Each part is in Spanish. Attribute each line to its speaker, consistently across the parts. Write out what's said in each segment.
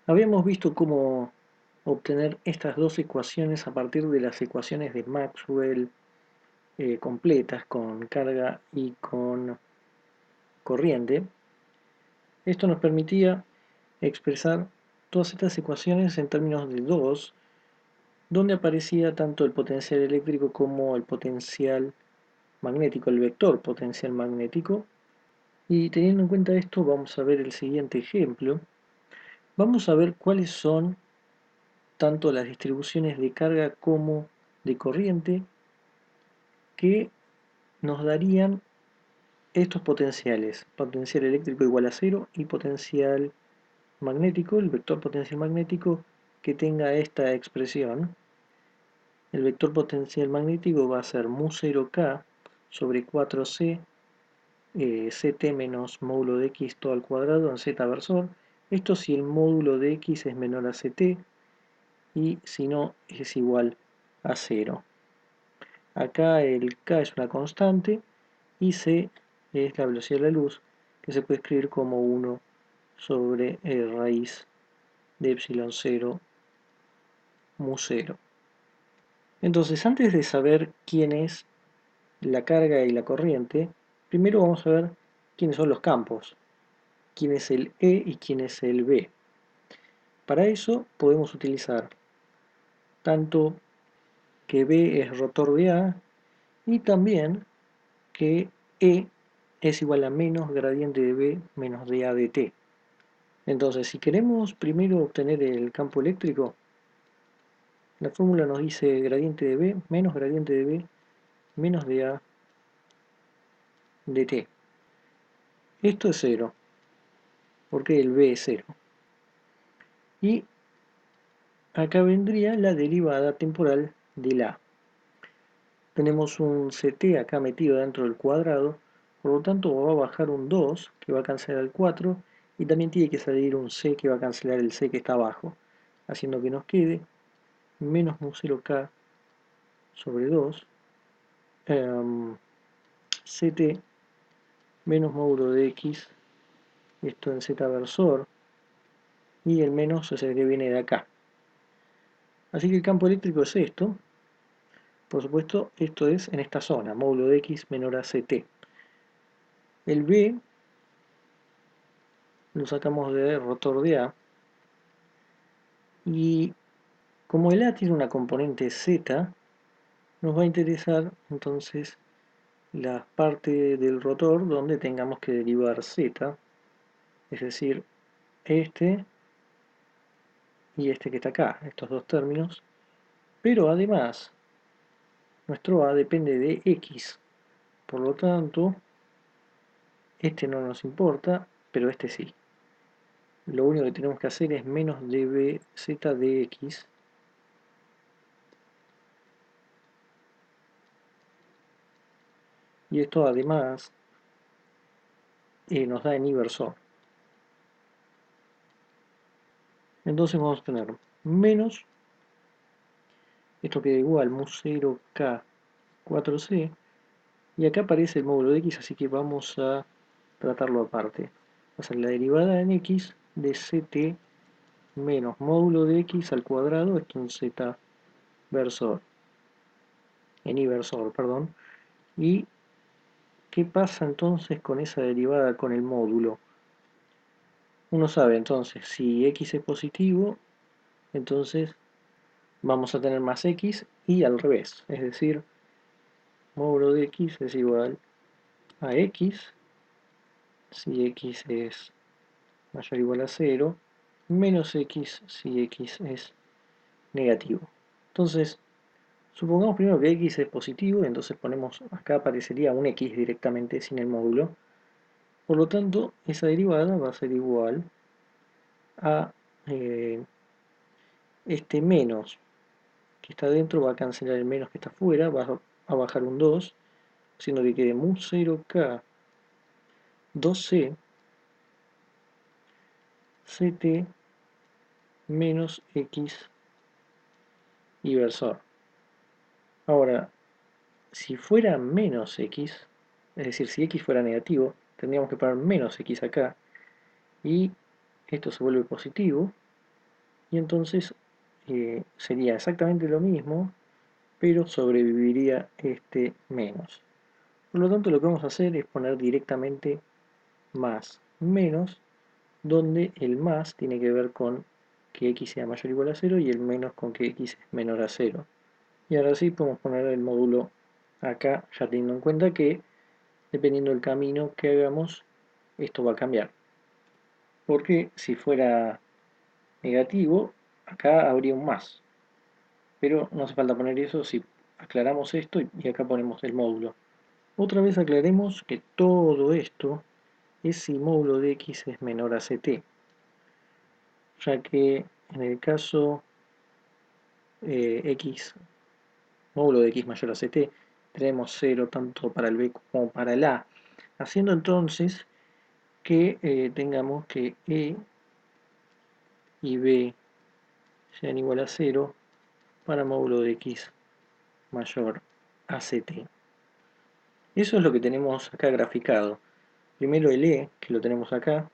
Speaker 1: Habíamos visto cómo obtener estas dos ecuaciones a partir de las ecuaciones de Maxwell completas con carga y con corriente. Esto nos permitía expresar todas estas ecuaciones en términos de dos, donde aparecía tanto el potencial eléctrico como el potencial magnético, el vector potencial magnético. Y teniendo en cuenta esto, vamos a ver el siguiente ejemplo. Vamos a ver cuáles son tanto las distribuciones de carga como de corriente que nos darían estos potenciales. Potencial eléctrico igual a cero y potencial magnético, el vector potencial magnético que tenga esta expresión. El vector potencial magnético va a ser mu0k sobre 4c ct menos módulo de x todo al cuadrado en z versor. Esto si el módulo de x es menor a ct y si no es igual a 0. Acá el k es una constante y c es la velocidad de la luz, que se puede escribir como 1 sobre raíz de epsilon 0 mu 0. Entonces, antes de saber quién es la carga y la corriente, primero vamos a ver quiénes son los campos, quién es el E y quién es el B. Para eso podemos utilizar tanto que B es rotor de A y también que E es igual a menos gradiente de B menos de A de T. Entonces, si queremos primero obtener el campo eléctrico, la fórmula nos dice gradiente de B menos gradiente de B menos de A de T. Esto es cero, porque el B es cero. Y acá vendría la derivada temporal del A. Tenemos un CT acá metido dentro del cuadrado, por lo tanto va a bajar un 2 que va a cancelar el 4 y también tiene que salir un C que va a cancelar el C que está abajo, haciendo que nos quede menos mu 0k sobre 2 CT menos módulo de X, esto en Z versor, y el menos es el que viene de acá. Así que el campo eléctrico es esto. Por supuesto, esto es en esta zona, módulo de X menor a CT. El B lo sacamos de rotor de A. Y como el A tiene una componente Z, nos va a interesar entonces la parte del rotor donde tengamos que derivar Z, es decir, este y este que está acá, estos dos términos. Pero además, nuestro A depende de X, por lo tanto, este no nos importa, pero este sí. Lo único que tenemos que hacer es menos dbz de x, y esto además nos da en inversor. Entonces vamos a tener menos, esto queda igual, mu0k 4c, y acá aparece el módulo de x, así que vamos a tratarlo aparte. Va a ser la derivada en x de ct menos módulo de x al cuadrado, esto en z versor, en inversor, perdón. ¿Y qué pasa entonces con esa derivada con el módulo? Uno sabe entonces, si x es positivo, entonces vamos a tener más x y al revés, es decir, módulo de x es igual a x, si x es mayor o igual a 0, menos x si x es negativo. Entonces, supongamos primero que x es positivo, entonces ponemos, acá aparecería un x directamente sin el módulo. Por lo tanto, esa derivada va a ser igual a este menos que está dentro, va a cancelar el menos que está afuera, va a bajar un 2, siendo que quede mu 0k 2c ct menos x inversor. Ahora, si fuera menos x, es decir, si x fuera negativo, tendríamos que poner menos x acá, y esto se vuelve positivo, y entonces sería exactamente lo mismo, pero sobreviviría este menos. Por lo tanto, lo que vamos a hacer es poner directamente más menos, donde el más tiene que ver con que x sea mayor o igual a 0 y el menos con que x es menor a 0. Y ahora sí podemos poner el módulo acá, ya teniendo en cuenta que dependiendo del camino que hagamos, esto va a cambiar. Porque si fuera negativo, acá habría un más. Pero no hace falta poner eso si aclaramos esto y acá ponemos el módulo. Otra vez aclaremos que todo esto es si módulo de x es menor a ct, ya que en el caso x, módulo de x mayor a ct, tenemos 0 tanto para el b como para el a, haciendo entonces que tengamos que e y b sean igual a 0 para módulo de x mayor a ct. Eso es lo que tenemos acá graficado. Primero el e, que lo tenemos acá,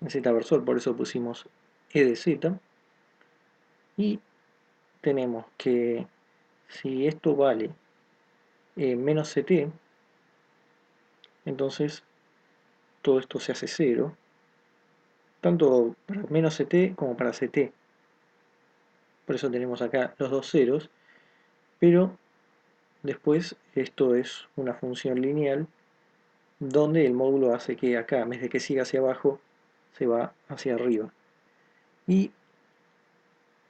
Speaker 1: en z versor, por eso pusimos e de z. Y tenemos que si esto vale menos ct, entonces todo esto se hace 0, tanto para menos ct como para ct. Por eso tenemos acá los dos ceros, pero después esto es una función lineal donde el módulo hace que acá, en vez de que siga hacia abajo, se va hacia arriba. Y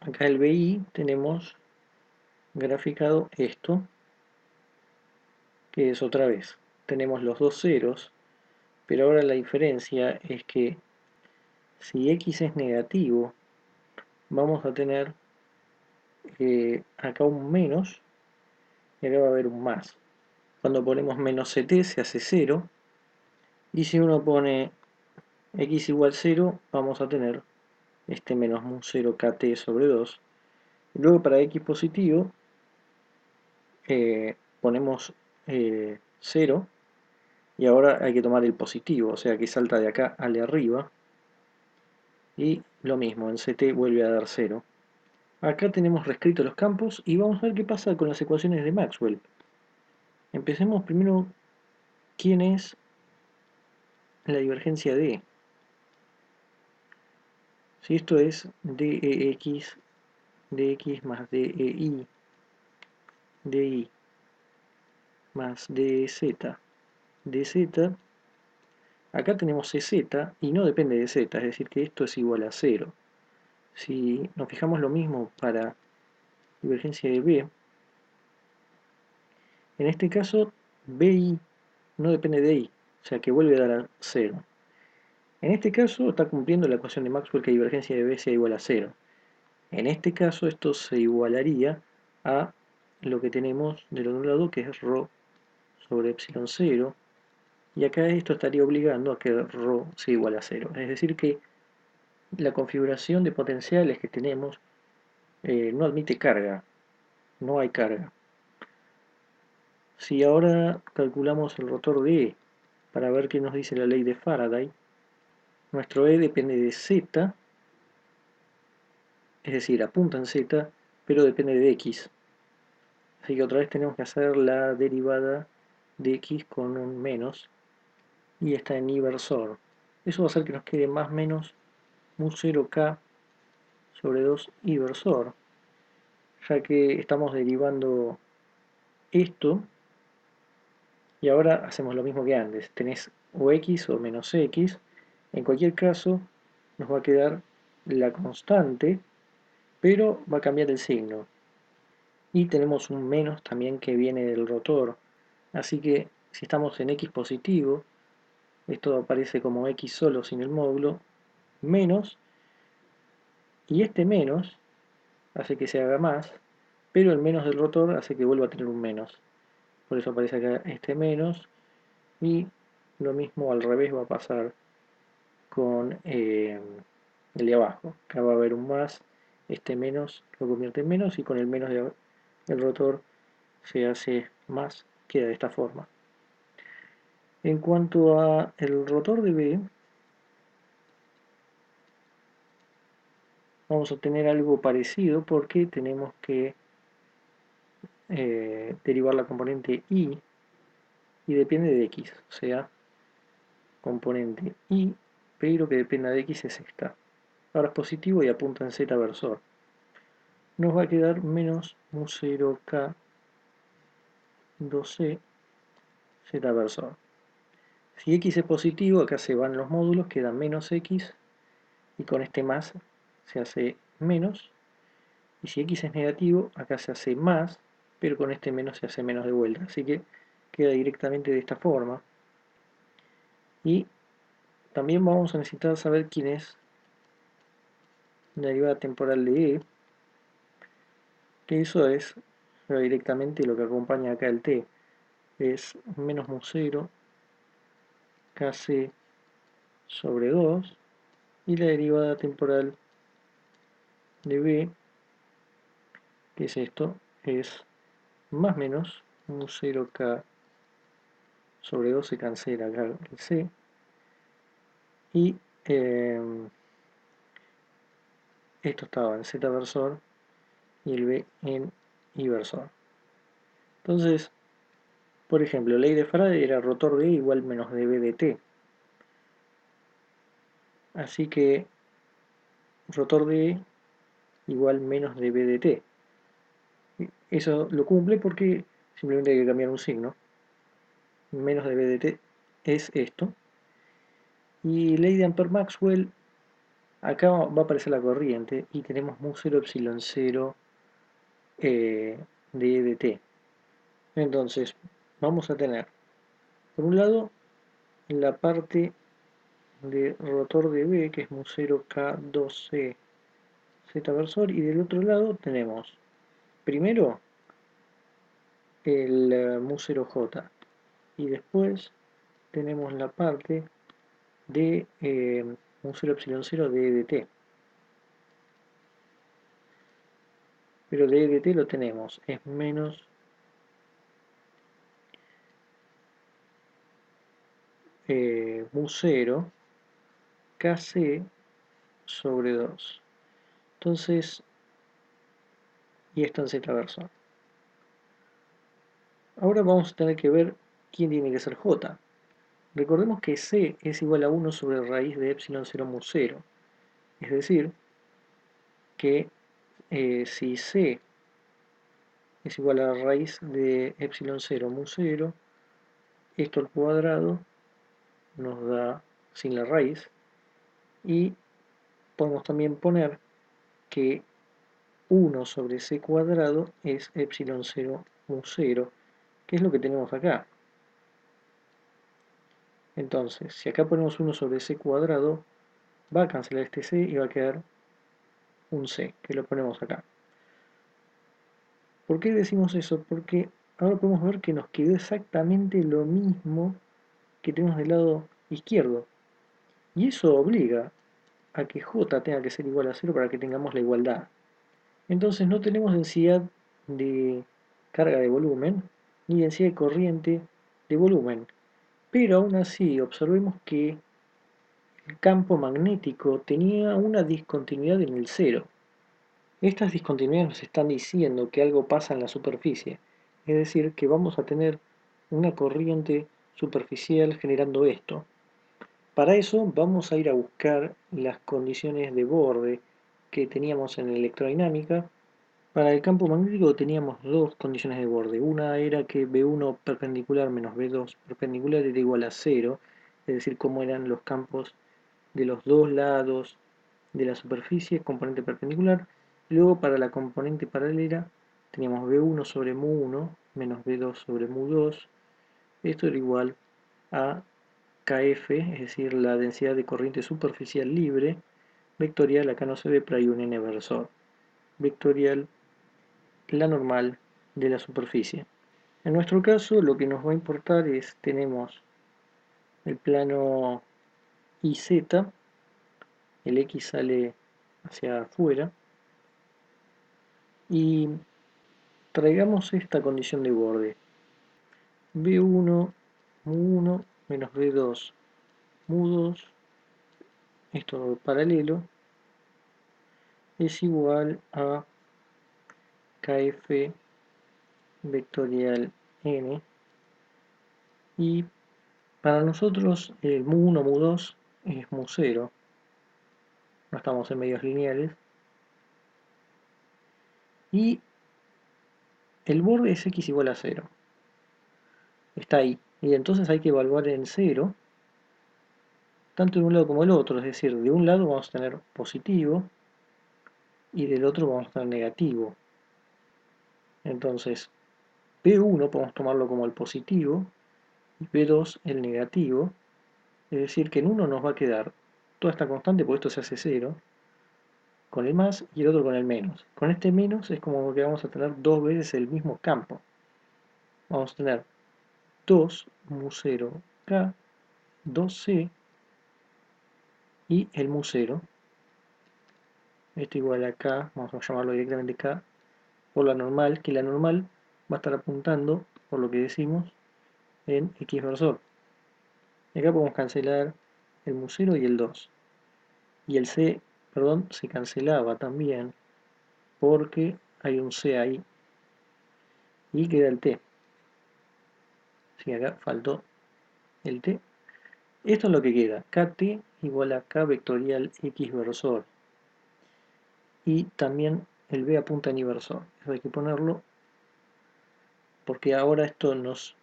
Speaker 1: acá el BI tenemos graficado esto, que es otra vez. Tenemos los dos ceros, pero ahora la diferencia es que si x es negativo, vamos a tener acá un menos y acá va a haber un más. Cuando ponemos menos ct se hace 0, y si uno pone x igual 0, vamos a tener este menos mu 0 kt sobre 2. Y luego para x positivo ponemos 0 y ahora hay que tomar el positivo, o sea que salta de acá al de arriba y lo mismo, en ct vuelve a dar 0. Acá tenemos reescritos los campos y vamos a ver qué pasa con las ecuaciones de Maxwell. Empecemos primero quién es la divergencia de E. Si esto es dx más di más dz, dz, acá tenemos cz y no depende de z, es decir que esto es igual a 0. Si nos fijamos lo mismo para divergencia de b, en este caso bi no depende de i, o sea que vuelve a dar 0. En este caso está cumpliendo la ecuación de Maxwell que divergencia de b sea igual a 0. En este caso esto se igualaría a lo que tenemos del otro lado, que es ρ sobre epsilon 0, y acá esto estaría obligando a que ρ sea igual a 0. Es decir que la configuración de potenciales que tenemos no admite carga, no hay carga. Si ahora calculamos el rotor de E para ver qué nos dice la ley de Faraday, nuestro E depende de Z, es decir, apunta en Z, pero depende de X. Así que otra vez tenemos que hacer la derivada de X con un menos, y está en inversor. Eso va a hacer que nos quede más menos mu 0K sobre 2 inversor, ya que estamos derivando esto, y ahora hacemos lo mismo que antes. Tenés o X o menos X. En cualquier caso, nos va a quedar la constante, pero va a cambiar el signo. Y tenemos un menos también que viene del rotor. Así que si estamos en X positivo, esto aparece como X solo sin el módulo, menos, y este menos hace que se haga más, pero el menos del rotor hace que vuelva a tener un menos. Por eso aparece acá este menos, y lo mismo al revés va a pasar con el de abajo. Acá va a haber un más, este menos lo convierte en menos, y con el menos del rotor se hace más, queda de esta forma. En cuanto a el rotor de B, vamos a obtener algo parecido porque tenemos que derivar la componente y depende de x, o sea, componente y, pero que dependa de x es esta. Ahora es positivo y apunta en z versor. Nos va a quedar menos mu0k 2c z versor. Si x es positivo, acá se van los módulos, queda menos x, y con este más se hace menos. Y si x es negativo, acá se hace más, pero con este menos se hace menos de vuelta. Así que queda directamente de esta forma. Y también vamos a necesitar saber quién es la derivada temporal de e, que eso es directamente lo que acompaña acá el t. Es menos mu0 kc sobre 2, y la derivada temporal de b, que es esto, es más menos mu0k sobre 2, se cancela acá el c, y esto estaba en z versor y el b en y versor. Entonces, por ejemplo, ley de Faraday era rotor de E igual menos dB de t. Así que rotor de E igual menos dB de t. Eso lo cumple porque simplemente hay que cambiar un signo. Menos dB de t es esto. Y ley de Ampère-Maxwell, acá va a aparecer la corriente y tenemos mu0 epsilon 0 de t. Entonces, vamos a tener, por un lado, la parte de rotor de B, que es mu0k2c z versor, y del otro lado tenemos, primero, el mu0j, y después tenemos la parte de mu0 epsilon 0 de t. Pero de t lo tenemos, es menos mu0 kc sobre 2. Entonces, y esto en z versor. Ahora vamos a tener que ver quién tiene que ser j. Recordemos que c es igual a 1 sobre raíz de epsilon 0 mu 0. Es decir, que si c es igual a raíz de epsilon 0 mu 0, esto al cuadrado nos da sin la raíz. Y podemos también poner que 1 sobre c cuadrado es epsilon 0 mu 0, que es lo que tenemos acá. Entonces, si acá ponemos 1 sobre c cuadrado, va a cancelar este c y va a quedar un c, que lo ponemos acá. ¿Por qué decimos eso? Porque ahora podemos ver que nos quedó exactamente lo mismo que tenemos del lado izquierdo. Y eso obliga a que j tenga que ser igual a 0 para que tengamos la igualdad. Entonces no tenemos densidad de carga de volumen, ni densidad de corriente de volumen. Pero aún así observemos que el campo magnético tenía una discontinuidad en el cero. Estas discontinuidades nos están diciendo que algo pasa en la superficie, es decir, que vamos a tener una corriente superficial generando esto. Para eso vamos a ir a buscar las condiciones de borde que teníamos en electrodinámica. Para el campo magnético teníamos dos condiciones de borde. Una era que B1 perpendicular menos B2 perpendicular era igual a 0, es decir, cómo eran los campos de los dos lados de la superficie, componente perpendicular. Luego para la componente paralela teníamos B1 sobre mu1 menos B2 sobre mu2. Esto era igual a KF, es decir, la densidad de corriente superficial libre, vectorial, acá no se ve, pero hay un n versor, vectorial, la normal de la superficie. En nuestro caso lo que nos va a importar es, tenemos el plano IZ, el X sale hacia afuera, y traigamos esta condición de borde. B1 mu1 menos B2 mu2, esto paralelo, es igual a kf vectorial n, y para nosotros el mu1, mu2 es mu0, no estamos en medios lineales, y el borde es x igual a 0, está ahí, y entonces hay que evaluar en 0, tanto de un lado como del otro, es decir, de un lado vamos a tener positivo, y del otro vamos a tener negativo. Entonces, P1 podemos tomarlo como el positivo, y P2 el negativo, es decir, que en uno nos va a quedar toda esta constante, porque esto se hace 0, con el más y el otro con el menos. Con este menos es como que vamos a tener dos veces el mismo campo. Vamos a tener 2 mu0k, 2c y el mu0. Esto igual a k, vamos a llamarlo directamente k, por la normal, que la normal va a estar apuntando, por lo que decimos, en x versor. Y acá podemos cancelar el mu0 y el 2. Y el c, perdón, se cancelaba también, porque hay un c ahí. Y queda el t. Así que acá faltó el t. Esto es lo que queda, kt igual a k vectorial x versor. Y también el b apunta en inversor. Eso hay que ponerlo porque ahora esto nos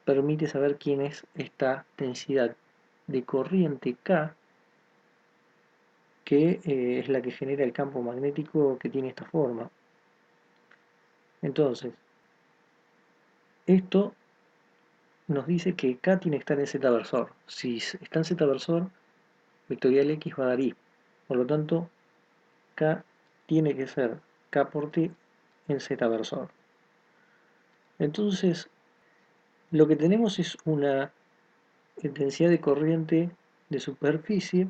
Speaker 1: permite saber quién es esta densidad de corriente K, que es la que genera el campo magnético que tiene esta forma. Entonces, esto nos dice que K tiene que estar en Z versor. Si está en Z versor, vectorial X va a dar Y. Por lo tanto, K tiene que ser K por T en Z versor. Entonces, lo que tenemos es una densidad de corriente de superficie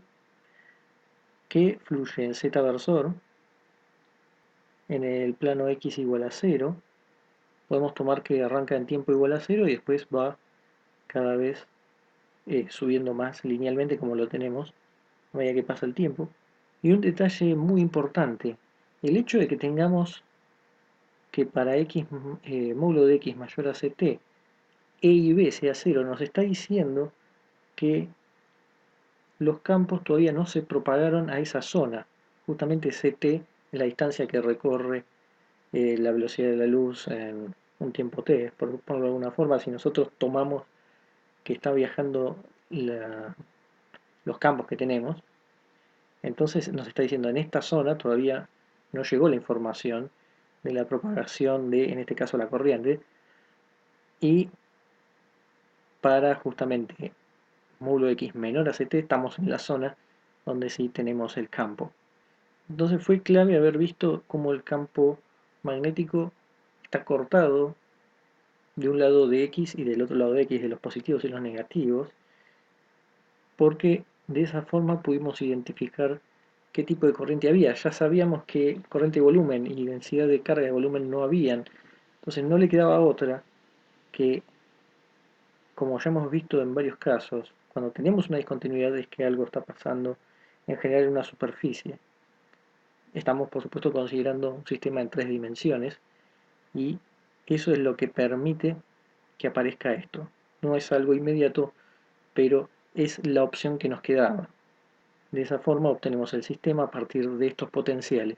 Speaker 1: que fluye en Z versor en el plano X igual a 0. Podemos tomar que arranca en tiempo igual a 0 y después va cada vez subiendo más linealmente como lo tenemos a medida que pasa el tiempo. Y un detalle muy importante, el hecho de que tengamos que para x módulo de x mayor a ct, e y b sea 0, nos está diciendo que los campos todavía no se propagaron a esa zona. Justamente ct es la distancia que recorre la velocidad de la luz en un tiempo t, por ponerlo de alguna forma. Si nosotros tomamos que está viajando los campos que tenemos, entonces nos está diciendo en esta zona todavía no llegó la información de la propagación de, en este caso, la corriente, y para justamente módulo x menor a ct estamos en la zona donde sí tenemos el campo. Entonces fue clave haber visto cómo el campo magnético está cortado de un lado de x y del otro lado de x, de los positivos y los negativos, porque de esa forma pudimos identificar qué tipo de corriente había. Ya sabíamos que corriente de volumen y densidad de carga de volumen no habían, entonces no le quedaba otra que, como ya hemos visto en varios casos, cuando tenemos una discontinuidad es que algo está pasando en general en una superficie. Estamos por supuesto considerando un sistema en 3 dimensiones y eso es lo que permite que aparezca esto. No es algo inmediato, pero es la opción que nos quedaba. De esa forma obtenemos el sistema a partir de estos potenciales.